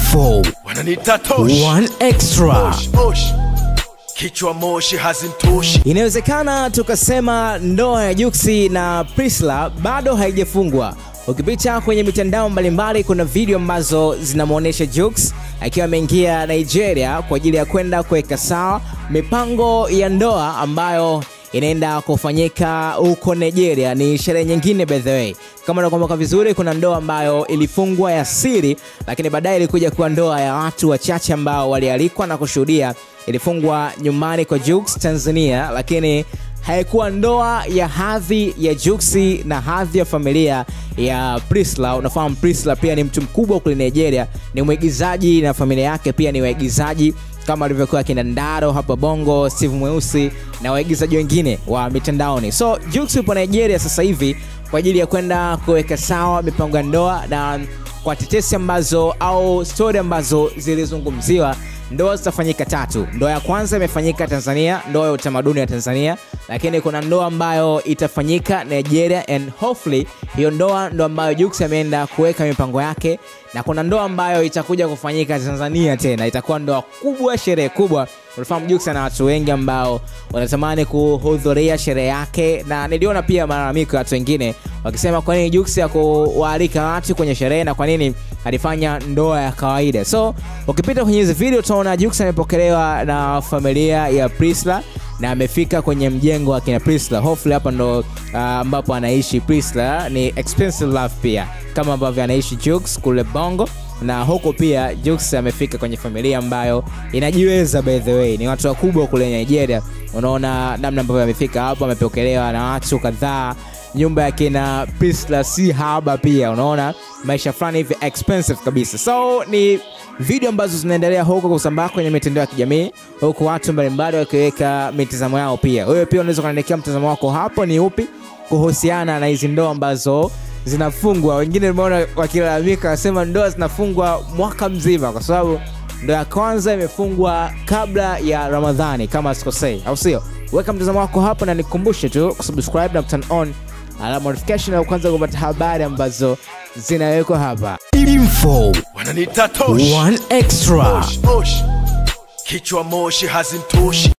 Info wananiita Tosh, One Extra. Kichwa moshi hazimtoshi. Inawezekana tukasema ndoa ya Juksi na Priscilla bado haijafungwa. Ukipita kwenye mitandao mbalimbali kuna video ambazo zinamuonesha Jux akiwa ameingia Nigeria kwa ajili ya kwenda kuweka sawa mipango ya ndoa ambayo inaenda kufanyika huko Nigeria. Ni sherehe nyingine by the way. Kama unakumbuka vizuri, kuna ndoa ambayo ilifungwa ya siri, lakini baadaye ilikuja kuwa ndoa ya watu wachache ambao walialikwa na kushuhudia. Ilifungwa nyumbani kwa Jux Tanzania, lakini haikuwa ndoa ya hadhi ya Juksi na hadhi ya familia ya Priscilla. Unafahamu Priscilla pia ni mtu mkubwa kule Nigeria, ni mwigizaji na familia yake pia ni waigizaji kama alivyokuwa kina Ndaro hapa Bongo, Steve Mweusi na waigizaji wengine wa mitandaoni. So Jux yupo Nigeria sasa hivi kwa ajili ya kwenda kuweka sawa mipango ya ndoa, na kwa tetesi ambazo au story ambazo zilizungumziwa, ndoa zitafanyika 3. Ndoa ya kwanza imefanyika Tanzania, ndoa ya utamaduni wa Tanzania, lakini kuna ndoa ambayo itafanyika Nigeria, and hopefully hiyo ndoa ndo ambayo Jux ameenda kuweka mipango yake, na kuna ndoa ambayo itakuja kufanyika Tanzania tena, itakuwa ndoa kubwa, sherehe kubwa. Unafahamu Jux ana watu wengi ambao wanatamani kuhudhuria sherehe yake, na niliona pia malalamiko ya watu wengine wakisema kwa nini Jux hakuwaalika watu kwenye sherehe na kwa nini alifanya ndoa ya kawaida. So ukipita kwenye hizo video utaona Jux amepokelewa na familia ya Priscilla na amefika kwenye mjengo wa kina Priscilla. Hopefully hapa ndo ambapo anaishi Priscilla. Ni expensive love pia kama ambavyo anaishi Jux kule Bongo, na huko pia Jux amefika kwenye familia ambayo inajiweza by the way. Ni watu wakubwa kule Nigeria. Unaona namna ambavyo amefika hapo, amepokelewa na watu kadhaa. Nyumba ya kina Priscilla si haba pia, unaona maisha fulani hivi expensive kabisa. So ni video ambazo zinaendelea huko kusambaa kwenye mitandao ya kijamii, huko watu mbalimbali wakiweka mitazamo yao pia. Wewe pia unaweza kuniandikia mtazamo wako hapo ni upi kuhusiana na hizo ndoa ambazo zinafungwa. Wengine nimeona wakilalamika wasema ndoa zinafungwa mwaka mzima, kwa sababu ndoa ya kwanza imefungwa kabla ya Ramadhani kama sikosei, au sio? Weka mtazamo wako hapo na nikukumbushe tu kusubscribe na turn on alama notification na kwanza kupata habari ambazo zinawekwa hapa. Info wananiita Tosh, One Extra. Kichwa moshi hazimtoshi.